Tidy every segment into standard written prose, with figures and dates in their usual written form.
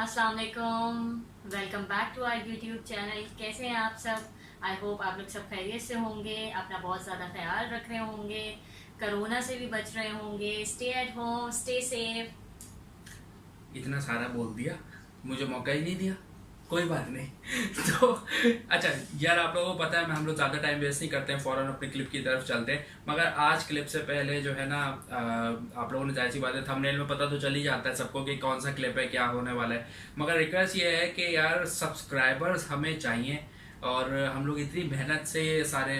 अस्सलाम वालेकुम। Welcome back to our YouTube channel. कैसे हैं आप सब? आई होप आप लोग सब खैरियत से होंगे, अपना बहुत ज़्यादा ख्याल रख रहे होंगे, कोरोना से भी बच रहे होंगे। Stay at home, stay safe. इतना सारा बोल दिया, मुझे मौका ही नहीं दिया। कोई बात नहीं। तो अच्छा यार, आप लोगों को पता है हम लोग ज़्यादा टाइम वेस्ट नहीं करते हैं, फ़ौरन अपनी क्लिप की तरफ चलते हैं। मगर आज क्लिप से पहले जो है ना, आप लोगों ने जाहिर सी बात है थंबनेल में पता तो चल ही जाता है सबको कि कौन सा क्लिप है, क्या होने वाला है। मगर रिक्वेस्ट ये है कि यार सब्सक्राइबर्स हमें चाहिए, और हम लोग इतनी मेहनत से सारे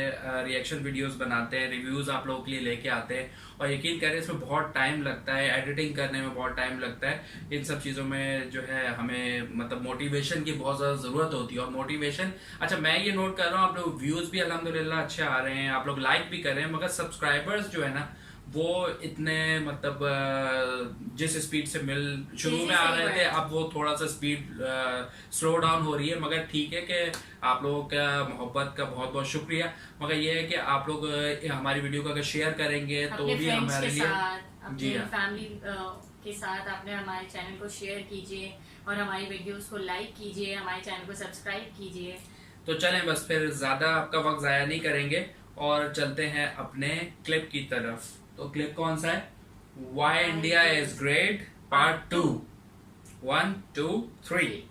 रिएक्शन वीडियोस बनाते हैं, रिव्यूज आप लोगों के लिए लेके आते हैं, और यकीन करें इसमें बहुत टाइम लगता है, एडिटिंग करने में बहुत टाइम लगता है। इन सब चीज़ों में जो है हमें मतलब मोटिवेशन की बहुत ज़्यादा ज़रूरत होती है। और मोटिवेशन, अच्छा मैं ये नोट कर रहा हूँ, आप लोग व्यूज़ भी अल्हम्दुलिल्लाह अच्छे आ रहे हैं, आप लोग लाइक भी कर रहे हैं, मगर सब्सक्राइबर्स जो है ना वो इतने मतलब जिस स्पीड से मिल शुरू में आ रहे थे, अब वो थोड़ा सा स्पीड स्लो डाउन हो रही है। मगर ठीक है कि आप लोगों का मोहब्बत का बहुत बहुत शुक्रिया। मगर ये है कि आप लोग हमारी वीडियो को अगर शेयर करेंगे तो भी हमारे लिए जी हाँ, फैमिली के साथ आपने हमारे चैनल को शेयर कीजिए और हमारी वीडियोस को लाइक कीजिए, हमारे चैनल को सब्सक्राइब कीजिए। तो चलें बस फिर ज्यादा आपका वक्त जाया नहीं करेंगे और चलते हैं अपने क्लिप की तरफ। तो क्लिप कौन सा है? Why India is great part 2। 1 2 3।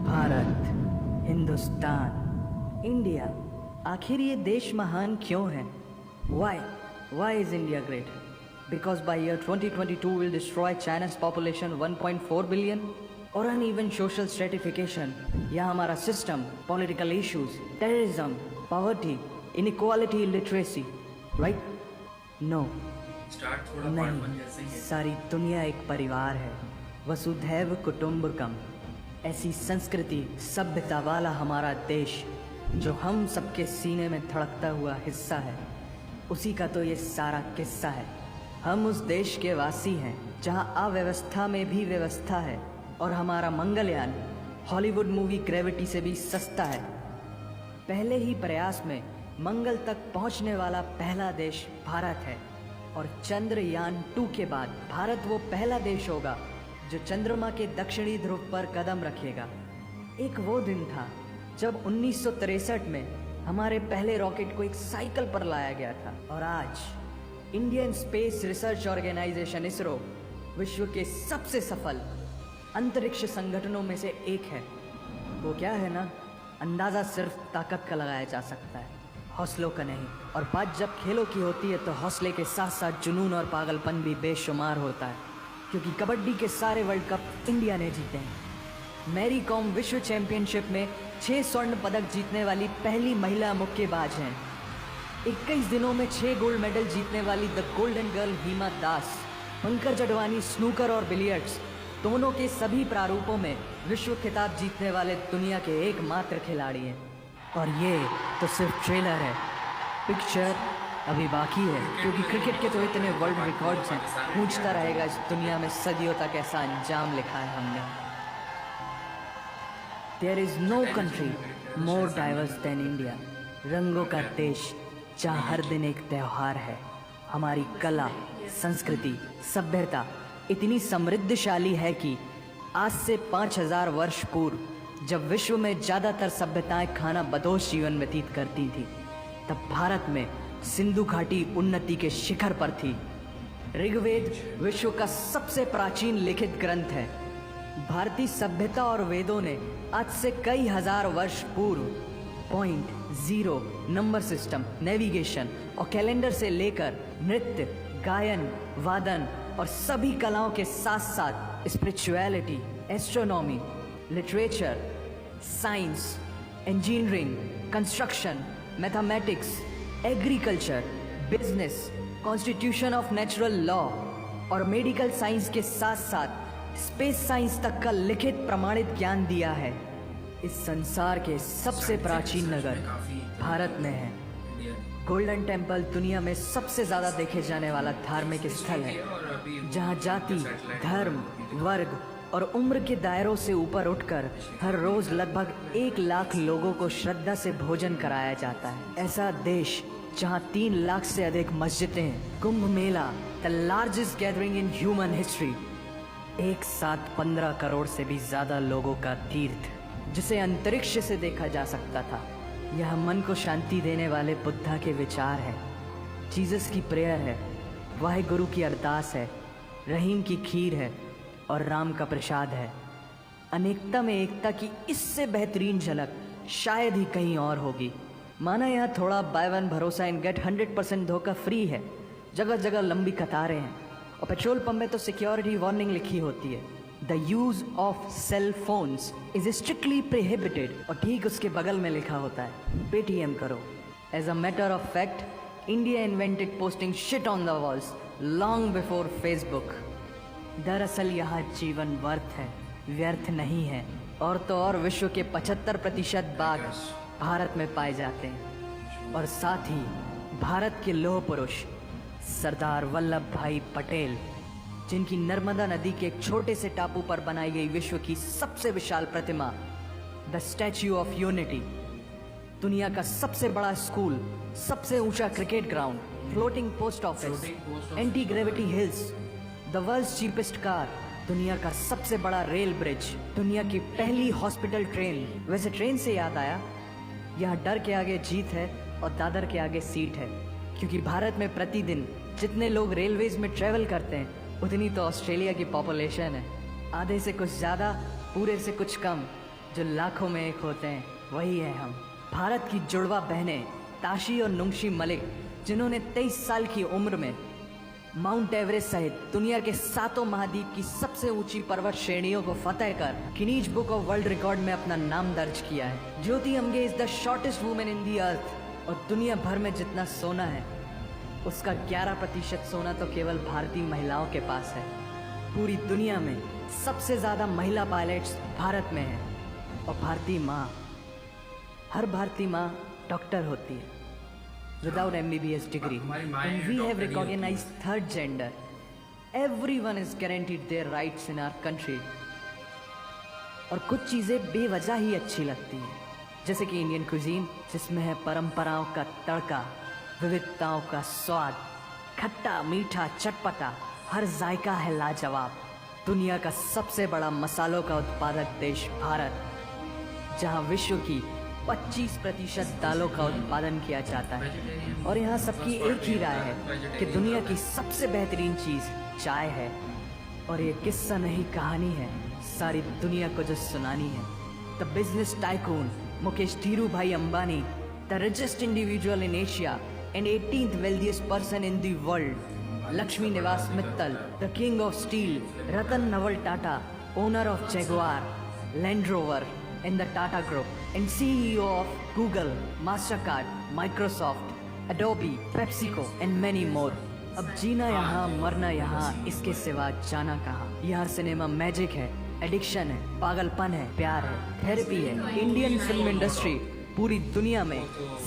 Bharat, Hindustan, India, आखिर ये देश महान क्यों है? Why is India great? Because by year 2022 will destroy China's population 1.4 billion? और uneven social stratification या हमारा system, political issues, terrorism, poverty, inequality, illiteracy, right? No, start थोड़ा नहीं, सारी दुनिया एक परिवार है, वसुधैव कुटुंबकम। ऐसी संस्कृति सभ्यता वाला हमारा देश जो हम सबके सीने में धड़कता हुआ हिस्सा है, उसी का तो ये सारा किस्सा है। हम उस देश के वासी हैं जहां अव्यवस्था में भी व्यवस्था है, और हमारा मंगलयान हॉलीवुड मूवी ग्रेविटी से भी सस्ता है। पहले ही प्रयास में मंगल तक पहुंचने वाला पहला देश भारत है, और चंद्रयान 2 के बाद भारत वो पहला देश होगा जो चंद्रमा के दक्षिणी ध्रुव पर कदम रखेगा। एक वो दिन था जब 1963 में हमारे पहले रॉकेट को एक साइकिल पर लाया गया था, और आज Indian space research organisation ISRO विश्व के सबसे सफल अंतरिक्ष संगठनों में से एक है। वो क्या है ना, अंदाज़ा सिर्फ ताकत का लगाया जा सकता है, हौसलों का नहीं। और बात जब खेलों की होती है तो हौसले के साथ साथ जुनून और पागलपन भी बेशुमार होता है, क्योंकि कबड्डी के सारे वर्ल्ड कप इंडिया ने जीते हैं। मैरी कॉम विश्व चैंपियनशिप में 6 स्वर्ण पदक जीतने वाली पहली महिला मुक्केबाज हैं। 21 दिनों में 6 गोल्ड मेडल जीतने वाली the golden girl Hima Das. Pankaj Advani snooker और बिलियर्ड्स दोनों के सभी प्रारूपों में विश्व खिताब जीतने वाले दुनिया के एकमात्र खिलाड़ी हैं। और ये तो सिर्फ ट्रेलर है, पिक्चर अभी बाकी है, क्योंकि क्रिकेट के तो इतने वर्ल्ड रिकॉर्ड्स हैं, पूछता रहेगा इस दुनिया में सदियों तक ऐसा अंजाम लिखा है हमने। There is no country more diverse than India. रंगों का देश जहाँ हर दिन एक त्यौहार है। हमारी कला, संस्कृति, सभ्यता इतनी समृद्धशाली है कि आज से 5000 वर्ष पूर्व जब विश्व में ज़्यादातर सभ्यताएं खाना बदोश जीवन व्यतीत करती थी, तब भारत में सिंधु घाटी उन्नति के शिखर पर थी। ऋग्वेद विश्व का सबसे प्राचीन लिखित ग्रंथ है। भारतीय सभ्यता और वेदों ने आज से कई हजार वर्ष पूर्व point, zero, number system, navigation और कैलेंडर से लेकर नृत्य, गायन, वादन और सभी कलाओं के साथ साथ spirituality, astronomy, literature, science, engineering, construction, mathematics, agriculture, business, constitution of natural law और मेडिकल साइंस के साथ साथ स्पेस साइंस तक का लिखित प्रमाणित ज्ञान दिया है। इस संसार के सबसे प्राचीन नगर भारत में है। गोल्डन टेम्पल दुनिया में सबसे ज्यादा देखे जाने वाला धार्मिक स्थल है, जहां जाति, धर्म, वर्ग और उम्र के दायरों से ऊपर उठकर हर रोज लगभग 1 लाख लोगों को श्रद्धा से भोजन कराया जाता है। ऐसा देश जहां 3 लाख से अधिक मस्जिदें, Kumbh Mela, the largest gathering in human history, एक साथ 15 करोड़ से भी ज्यादा लोगों का तीर्थ, जिसे अंतरिक्ष से देखा जा सकता था। यह मन को शांति देने वाले बुद्धा के विचार है, जीसस की प्रेयर है, वाहेगुरु की अरदास है, रहीम की खीर है और राम का प्रसाद है। अनेकता में एकता की इससे बेहतरीन झलक शायद ही कहीं और होगी। माना यहाँ थोड़ा बाय वन भरोसा एंड गेट 100% धोखा फ्री है, जगह जगह लंबी कतारें हैं और पेट्रोल पंप में तो सिक्योरिटी वार्निंग लिखी होती है, the use of cell phones is strictly prohibited, और ठीक उसके बगल में लिखा होता है पेटीएम करो। As a matter of fact, India invented posting shit on the walls long before Facebook. दरअसल यहाँ जीवन वर्थ है, व्यर्थ नहीं है। और तो और विश्व के 75% बाघ भारत में पाए जाते हैं, और साथ ही भारत के लौह पुरुष सरदार वल्लभ भाई पटेल, जिनकी नर्मदा नदी के एक छोटे से टापू पर बनाई गई विश्व की सबसे विशाल प्रतिमा द स्टैच्यू ऑफ यूनिटी, दुनिया का सबसे बड़ा स्कूल, सबसे ऊंचा cricket ground, floating post office, anti gravity hills, the world's cheapest car, दुनिया का सबसे बड़ा रेल ब्रिज, दुनिया की पहली हॉस्पिटल ट्रेन। वैसे ट्रेन से याद आया, यहाँ डर के आगे जीत है और दादर के आगे सीट है, क्योंकि भारत में प्रतिदिन जितने लोग रेलवेज में ट्रेवल करते हैं उतनी तो ऑस्ट्रेलिया की पॉपुलेशन है। आधे से कुछ ज़्यादा, पूरे से कुछ कम, जो लाखों में एक होते हैं, वही है हम। भारत की जुड़वा बहनें ताशी और नुंगशी मलिक, जिन्होंने 23 साल की उम्र में माउंट एवरेस्ट सहित दुनिया के 7 महाद्वीप की सबसे ऊंची पर्वत श्रेणियों को फतेह कर Guinness Book of World Record में अपना नाम दर्ज किया है। Jyoti Amge is the shortest women in the earth, और दुनिया भर में जितना सोना है उसका 11% सोना तो केवल भारतीय महिलाओं के पास है। पूरी दुनिया में सबसे ज्यादा महिला पायलट्स भारत में हैं, और भारतीय माँ, हर भारतीय माँ डॉक्टर होती है without MBBS degree. And we have recognized third gender. Everyone is guaranteed their rights in our country. और कुछ चीज़ें बेवजह ही अच्छी लगती हैं, जैसे कि इंडियन कुजीन, जिसमें है परंपराओं का तड़का, विविधताओं का स्वाद, खट्टा मीठा चटपटा, हर जायका है लाजवाब। दुनिया का सबसे बड़ा मसालों का उत्पादक देश भारत, जहां विश्व की 25% दालों का उत्पादन किया जाता है, और यहाँ सबकी एक ही राय है कि दुनिया की सबसे बेहतरीन चीज़ चाय है। और ये किस्सा नहीं कहानी है, सारी दुनिया को जो सुनानी है। The business tycoon Mukesh Dhirubhai Ambani, the richest individual in Asia and 18th wealthiest person in the world, Lakshmi Niwas Mittal, the king of steel, Ratan Naval Tata, owner of Jaguar, Land Rover in the Tata Group, and CEO of Google, Mastercard, Microsoft, Adobe, PepsiCo and many more. अब जीना यहाँ, मरना यहाँ, इसके सिवा जाना कहाँ। यहाँ cinema magic है, एडिक्शन है, पागलपन है, प्यार है, थेरेपी है। इंडियन फिल्म इंडस्ट्री पूरी दुनिया में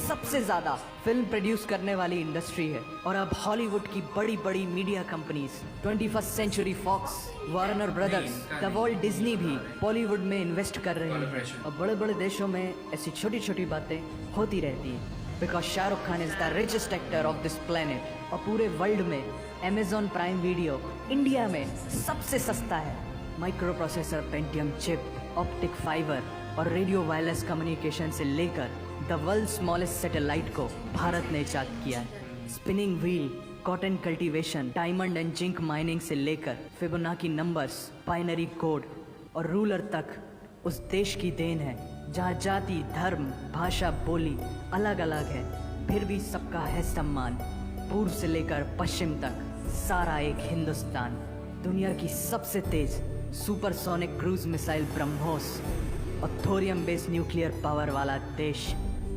सबसे ज्यादा फिल्म प्रोड्यूस करने वाली इंडस्ट्री है, और अब हॉलीवुड की बड़ी बड़ी media companies, 21st Century Fox, Warner Brothers, the Walt Disney भी बॉलीवुड में इन्वेस्ट कर रहे हैं। और बड़े बड़े देशों में ऐसी छोटी छोटी बातें होती रहती हैं, because Shahrukh Khan is the richest actor of this planet. और पूरे वर्ल्ड में अमेजॉन प्राइम वीडियो इंडिया में सबसे सस्ता है। Micro processor, Pentium chip, optic fibre और रेडियो वायरलेस कम्युनिकेशन से लेकर द वर्ल्ड स्मॉलेस्ट सैटेलाइट को भारत ने इजाद किया है। Spinning wheel, cotton cultivation, diamond and zinc mining से लेकर फिबोनाची नंबर्स, बाइनरी कोड और रूलर तक उस देश की देन है, जहाँ जाति, धर्म, भाषा, बोली अलग अलग है, फिर भी सबका है सम्मान। पूर्व से लेकर पश्चिम तक सारा एक हिंदुस्तान। दुनिया की सबसे तेज सुपरसोनिक क्रूज मिसाइल ब्रह्मोस और थोरियम बेस्ड न्यूक्लियर पावर वाला देश,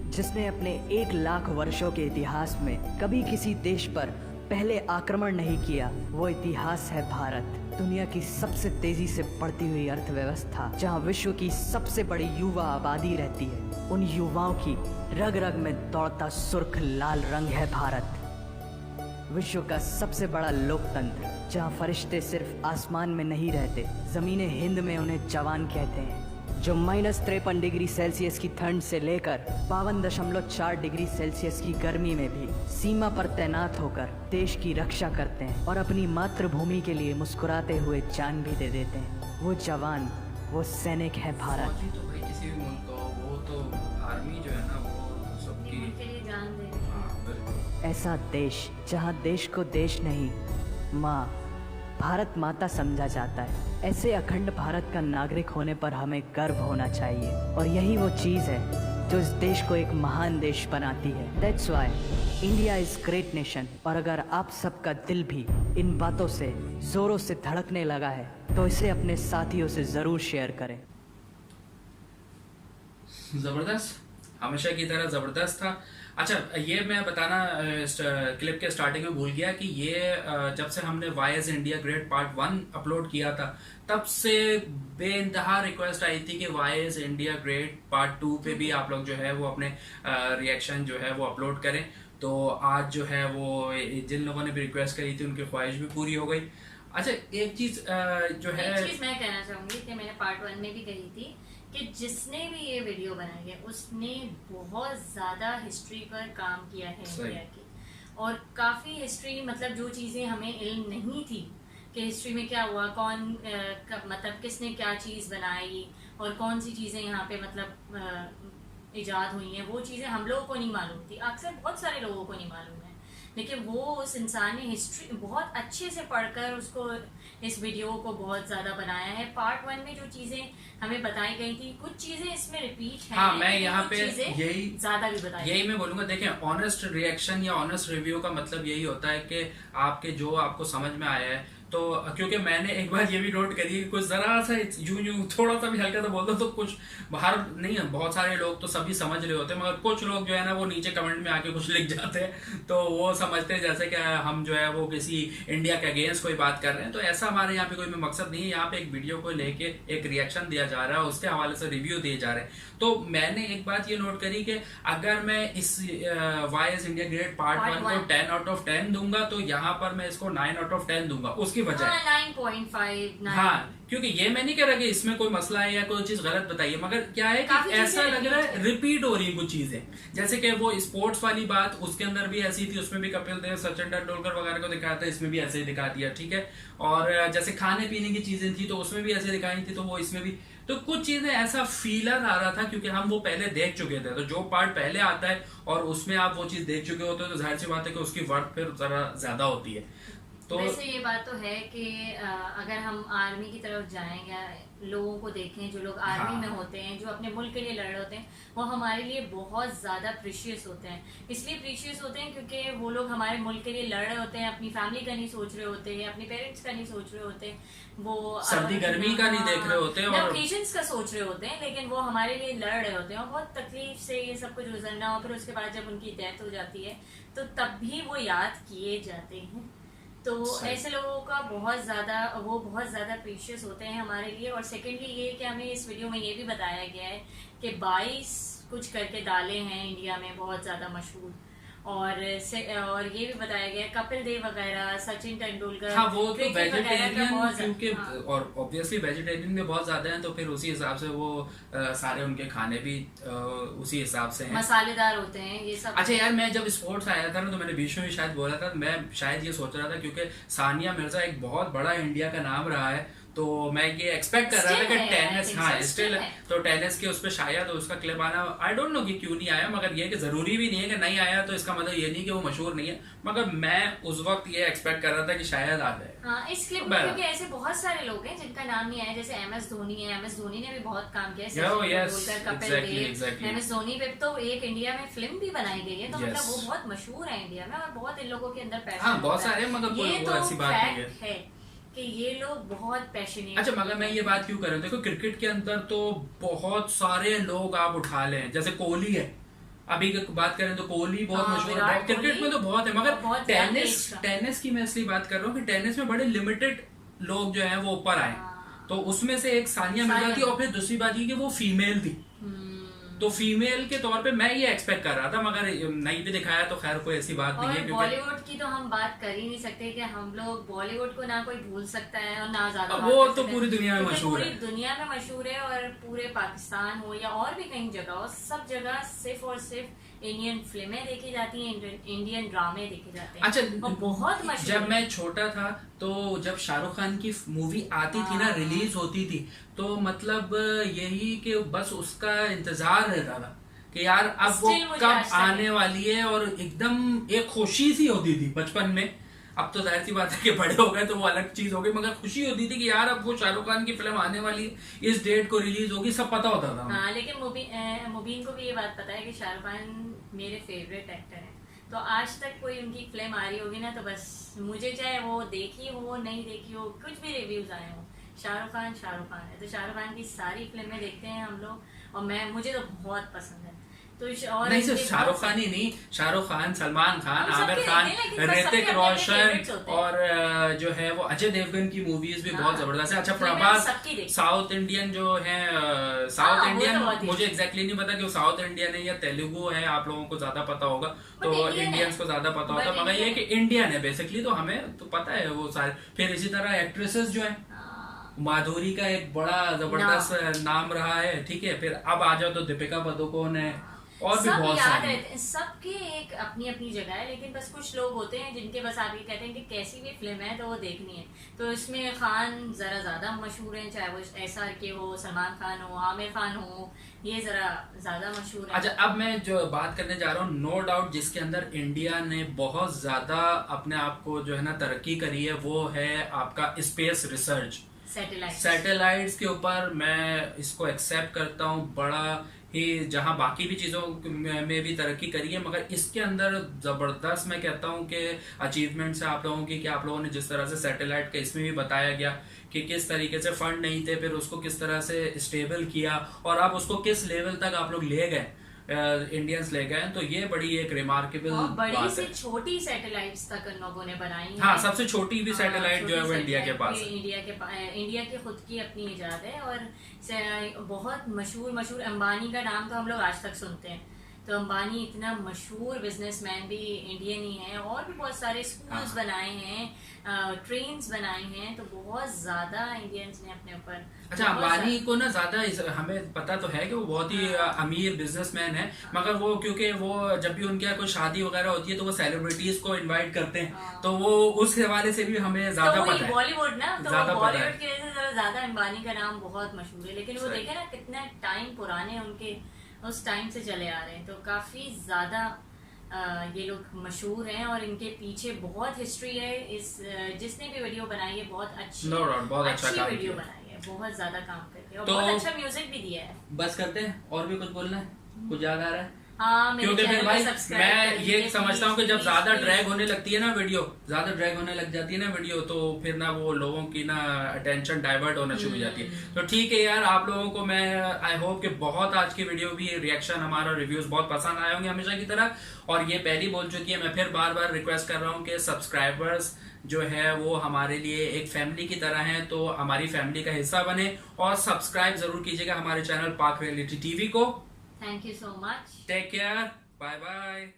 जिसने अपने 1 लाख वर्षों के इतिहास में कभी किसी देश पर पहले आक्रमण नहीं किया, वो इतिहास है भारत। दुनिया की सबसे तेजी से बढ़ती हुई अर्थव्यवस्था, जहां विश्व की सबसे बड़ी युवा आबादी रहती है, उन युवाओं की रग रग में दौड़ता सुर्ख लाल रंग है भारत। विश्व का सबसे बड़ा लोकतंत्र, जहां फरिश्ते सिर्फ आसमान में नहीं रहते, जमीने हिंद में उन्हें जवान कहते हैं, जो -53 डिग्री सेल्सियस की ठंड से लेकर 52.4 डिग्री सेल्सियस की गर्मी में भी सीमा पर तैनात होकर देश की रक्षा करते हैं और अपनी मातृभूमि के लिए मुस्कुराते हुए जान भी दे देते हैं। वो जवान, वो सैनिक है भारत। फौजी तो भाई किसी भी मुल्क का हो, वो तो आर्मी जो है ना वो सबकी मुल्क के लिए जान दे रहे हैं। हाँ, बिल्कुल। ऐसा देश जहां देश को देश नहीं, माँ भारत माता समझा जाता है, ऐसे अखंड भारत का नागरिक होने पर हमें गर्व होना चाहिए। और यही वो चीज़ है जो इस देश को एक महान देश बनाती है। That's why India is great nation. और अगर आप सबका दिल भी इन बातों से जोरों से धड़कने लगा है तो इसे अपने साथियों से ज़रूर शेयर करें। जबरदस्त, हमेशा की तरह जबरदस्त था। अच्छा, ये मैं बताना क्लिप के स्टार्टिंग में भूल गया कि ये जब से हमने why is India great part 1 upload किया था, तब से बेइंतहा रिक्वेस्ट आई थी कि why is India great part 2 पे भी आप लोग जो है वो अपने रिएक्शन जो है वो अपलोड करें। तो आज जो है वो जिन लोगों ने भी रिक्वेस्ट करी थी उनकी ख्वाहिश भी पूरी हो गई। अच्छा, एक चीज जो है, एक चीज मैं कहना चाहूंगी कि मैंने पार्ट 1 में भी कही थी कि जिसने भी ये वीडियो बनाई है उसने बहुत ज़्यादा हिस्ट्री पर काम किया है इंडिया की, और काफ़ी हिस्ट्री, मतलब जो चीज़ें हमें इल्म नहीं थी कि हिस्ट्री में क्या हुआ, कौन मतलब किसने क्या चीज़ बनाई और कौन सी चीज़ें यहाँ पे मतलब इजाद हुई हैं, वो चीज़ें हम लोगों को नहीं मालूम थी। अक्सर बहुत सारे लोगों को नहीं मालूम है, लेकिन वो उस इंसान ने हिस्ट्री बहुत अच्छे से पढ़कर उसको इस वीडियो को बहुत ज़्यादा बनाया है। पार्ट 1 में जो चीज़ें हमें बताई गई थी, कुछ चीज़ें इसमें रिपीट हैं। हाँ, मैं यहाँ पे यही ज़्यादा भी बताई, यही मैं बोलूंगा। देखें, ऑनेस्ट रिएक्शन या ऑनेस्ट रिव्यू का मतलब यही होता है कि आपके जो आपको समझ में आया है, तो क्योंकि मैंने एक बार ये भी नोट करी कि कुछ जरा सा यूं थोड़ा सा भी हल्का सा बोलता तो कुछ बाहर नहीं है, बहुत सारे लोग तो सभी समझ रहे होते हैं, मगर कुछ लोग जो है ना वो नीचे कमेंट में आके कुछ लिख जाते हैं, तो वो समझते हैं जैसे कि हम जो है वो किसी इंडिया के अगेंस्ट कोई बात कर रहे हैं। तो ऐसा हमारे यहाँ पे कोई मकसद नहीं है। यहाँ पे एक वीडियो को लेके एक रिएक्शन दिया जा रहा है, उसके हवाले से रिव्यू दिए जा रहे हैं। तो मैंने एक बात ये नोट करी कि अगर मैं इस why is India great part 1 को 10 आउट ऑफ 10 दूंगा, तो यहाँ पर मैं इसको 9 आउट ऑफ 10 दूंगा। उसकी वजह 9.5। हाँ, क्योंकि ये मैं नहीं कह रहा कि इसमें कोई मसला है या कोई चीज गलत बताइए, मगर क्या है कि ऐसा लग रहा है रिपीट हो रही है कुछ चीजें। जैसे कि वो स्पोर्ट्स वाली बात, उसके अंदर भी ऐसी थी, उसमें भी कपिल देव, सचिन तेंदुलकर वगैरह को दिखाया था, इसमें भी ऐसे ही दिखा दिया, ठीक है। और जैसे खाने पीने की चीजें थी तो उसमें भी ऐसे दिखाई थी, तो वो इसमें भी तो कुछ चीजें ऐसा फीलर आ रहा था, क्योंकि हम वो पहले देख चुके थे। तो जो पार्ट पहले आता है और उसमें आप वो चीज देख चुके होते हो, तो जाहिर सी बात है कि उसकी वर्थ फिर जरा ज्यादा होती है। तो वैसे ये बात तो है कि अगर हम आर्मी की तरफ जाएं या लोगों को देखें जो लोग आर्मी में होते हैं, जो अपने मुल्क के लिए लड़ रहे होते हैं, वो हमारे लिए बहुत ज़्यादा प्रीशियस होते हैं। इसलिए प्रीशियस होते हैं क्योंकि वो लोग हमारे मुल्क के लिए लड़ रहे होते हैं, अपनी फैमिली का नहीं सोच रहे होते हैं, अपने पेरेंट्स का नहीं सोच रहे होते, वो सर्दी गर्मी का नहीं देख रहे होते हैं और ओकेजन्स का सोच रहे होते हैं, लेकिन वो हमारे लिए लड़ रहे होते हैं और बहुत तकलीफ से ये सब कुछ गुजरना। और फिर उसके बाद जब उनकी डेथ हो जाती है तो तब भी वो याद किए जाते हैं। तो ऐसे लोगों का बहुत ज़्यादा प्रीशियस होते हैं हमारे लिए। और सेकेंडली ये कि हमें इस वीडियो में ये भी बताया गया है कि 22 कुछ करके दालें हैं इंडिया में बहुत ज़्यादा मशहूर, और ये भी बताया गया कपिल देव वगैरह, सचिन तेंदुलकर, हाँ, वो तो वेजिटेरियन, क्योंकि हाँ। और ऑब्वियसली वेजिटेरियन भी बहुत ज्यादा हैं, तो फिर उसी हिसाब से वो सारे उनके खाने भी उसी हिसाब से हैं, मसालेदार होते हैं ये सब। अच्छा यार, मैं जब स्पोर्ट्स आया था ना, तो मैंने बीच में भी शायद बोला था, मैं शायद ये सोच रहा था क्योंकि सानिया मिर्जा एक बहुत बड़ा इंडिया का नाम रहा है, तो मैं ये एक्सपेक्ट कर रहा था कि टेनिस, हाँ स्टिल है, तो टेनिस के उस पर शायद उसका क्लिप आना, आई डोंट नो कि क्यों नहीं आया, मगर ये कि जरूरी भी नहीं है कि नहीं आया तो इसका मतलब ये नहीं कि वो मशहूर नहीं है, मगर मैं उस वक्त ये एक्सपेक्ट कर रहा था कि शायद आ जाए। हाँ, इस क्लिप में क्योंकि ऐसे बहुत सारे लोग हैं जिनका नाम नहीं आया, जैसे MS धोनी है, MS धोनी ने भी बहुत काम किया है, कपिल देव, MS धोनी पे तो एक इंडिया में फिल्म भी बनाई गई है, तो मतलब वो बहुत मशहूर है इंडिया में और बहुत इन लोगों के अंदर पैशन, हाँ बहुत सारे, मगर कोई वो ऐसी बात नहीं है कि ये लोग बहुत पैशनेट। अच्छा, मगर मैं ये बात क्यों कर रहा हूँ, देखो क्रिकेट के अंदर तो बहुत सारे लोग आप उठा लें, जैसे कोहली है, अभी बात करें तो कोहली बहुत मशहूर है, क्रिकेट में तो बहुत है, मगर टेनिस की मैं इसलिए बात कर रहा हूँ कि टेनिस में बड़े लिमिटेड लोग जो है वो ऊपर आए। हाँ। तो उसमें से एक सानिया मिर्जा थी, और फिर दूसरी बात ये कि वो फीमेल थी। तो फीमेल के तौर पे मैं ये एक्सपेक्ट कर रहा था, मगर नहीं भी दिखाया तो खैर कोई ऐसी बात नहीं है। क्योंकि बॉलीवुड की तो हम बात कर ही नहीं सकते कि हम लोग बॉलीवुड को ना कोई भूल सकता है और ना ज्यादा वो तो पूरी दुनिया में मशहूर है, पूरी दुनिया में मशहूर है। और पूरे पाकिस्तान हो या और भी कई जगह हो, सब जगह सिर्फ और सिर्फ इंडियन फिल्में देखी जाती हैं, इंडियन ड्रामे देखे जाते हैं। अच्छा, और बहुत मशहूर। जब मैं छोटा था तो जब शाहरुख खान की मूवी आती थी ना, रिलीज होती थी, तो मतलब यही कि बस उसका इंतजार रहता था कि यार अब वो कब आने वाली है, और एकदम एक खुशी सी होती थी बचपन में। अब तो जाहिर सी बात है कि बड़े हो गए तो वो अलग चीज हो गई, मगर खुशी होती थी कि यार अब वो शाहरुख खान की फिल्म आने वाली है, इस डेट को रिलीज होगी, सब पता होता था। हाँ, लेकिन मुबीन को भी ये बात पता है कि शाहरुख खान मेरे फेवरेट एक्टर हैं। तो आज तक कोई उनकी फिल्म आ रही होगी ना, तो बस मुझे चाहे वो देखी हो नहीं देखी हो, कुछ भी रिव्यूज आए हो, शाहरुख खान है। तो शाहरुख खान की सारी फिल्में देखते हैं हम लोग, और मुझे तो बहुत पसंद है। तो और नहीं सिर्फ शाहरुख खान ही नहीं, शाहरुख खान, सलमान खान, आमिर खान, ऋतिक रोशन, और जो है वो अजय देवगन की मूवीज भी बहुत जबरदस्त है। अच्छा, प्रभास साउथ इंडियन जो है, साउथ इंडियन मुझे एग्जैक्टली नहीं पता कि वो साउथ इंडियन है या तेलुगु है, आप लोगों को ज्यादा पता होगा, तो इंडियंस को ज्यादा पता होगा, मगर ये कि इंडियन है बेसिकली, तो हमें तो पता है वो सारे। फिर इसी तरह एक्ट्रेसेस जो है, माधुरी का एक बड़ा जबरदस्त नाम रहा है, ठीक है। फिर अब आ जाओ तो दीपिका पादुकोण है, और भी बहुत याद रहते हैं। सबके एक अपनी अपनी जगह है, लेकिन बस कुछ लोग होते हैं जिनके बस आप ये कहते हैं कि कैसी भी फिल्म है तो वो देखनी है। तो इसमें खान जरा ज्यादा मशहूर है, चाहे वो SRK हो, सलमान खान हो, आमिर खान हो, ये जरा ज्यादा मशहूर है। अच्छा, अब मैं जो बात करने जा रहा हूँ, नो डाउट जिसके अंदर इंडिया ने बहुत ज्यादा अपने आप को जो है ना तरक्की करी है, वो है आपका स्पेस रिसर्च, सैटेलाइट्स के ऊपर। मैं इसको एक्सेप्ट करता हूँ, बड़ा ही, जहां बाकी भी चीजों में भी तरक्की करी है, मगर इसके अंदर जबरदस्त मैं कहता हूं कि अचीवमेंट्स है आप लोगों की, कि आप लोगों ने जिस तरह से सैटेलाइट का इसमें भी बताया गया कि किस तरीके से फंड नहीं थे, फिर उसको किस तरह से स्टेबल किया, और अब उसको किस लेवल तक आप लोग ले गए, इंडियंस ले गए। तो ये बड़ी एक रिमार्केबल बड़ी से छोटी सैटेलाइट्स तक इन लोगों ने बनाई। हाँ, सबसे छोटी भी सैटेलाइट जो है वो इंडिया के पास, इंडिया की खुद की अपनी इजाद है। और बहुत मशहूर अंबानी का नाम तो हम लोग आज तक सुनते हैं। तो अंबानी इतना मशहूर बिजनेसमैन भी इंडियन ही है, और भी बहुत सारे स्कूल्स बनाए हैं, ट्रेन्स बनाए हैं, तो बहुत ज्यादा इंडियंस ने अपने ऊपर। अच्छा, अंबानी को ना ज्यादा हमें पता तो है कि वो बहुत ही अमीर बिजनेसमैन है, मगर वो क्योंकि वो जब भी उनके यहाँ कोई शादी वगैरह होती है तो वो सेलिब्रिटीज को इनवाइट करते हैं, तो वो उस हवाले से भी हमें ज्यादा पता है। बॉलीवुड ना, तो बॉलीवुड की वजह से ज्यादा अंबानी का नाम बहुत मशहूर है। लेकिन वो देखे ना कितना टाइम पुराने उनके उस टाइम से चले आ रहे हैं, तो काफी ज्यादा ये लोग मशहूर हैं, और इनके पीछे बहुत हिस्ट्री है। इस जिसने भी वीडियो बनाई है बहुत अच्छी, बहुत अच्छा वीडियो बनाई है, बहुत ज्यादा काम करके, और तो बहुत अच्छा म्यूजिक भी दिया है। बस करते हैं, और भी कुछ बोलना है, कुछ याद आ रहा है? हाँ, क्योंकि फिर भाई मैं ये समझता हूँ कि जब ज्यादा ड्रैग होने लगती है ना वीडियो, ज्यादा ड्रैग होने लग जाती है ना वीडियो, तो फिर ना वो लोगों की ना अटेंशन डाइवर्ट होना शुरू हो जाती है। तो ठीक है यार, आप लोगों को मैं आई होप कि बहुत आज की वीडियो भी, रिएक्शन, हमारा रिव्यूज बहुत पसंद आए होंगे हमेशा की तरह। और ये पहली बोल चुकी है, मैं फिर बार बार रिक्वेस्ट कर रहा हूँ कि सब्सक्राइबर्स जो है वो हमारे लिए एक फैमिली की तरह है, तो हमारी फैमिली का हिस्सा बने, और सब्सक्राइब जरूर कीजिएगा हमारे चैनल पाक रियलिटी टीवी को। Thank you so much, take care, bye bye.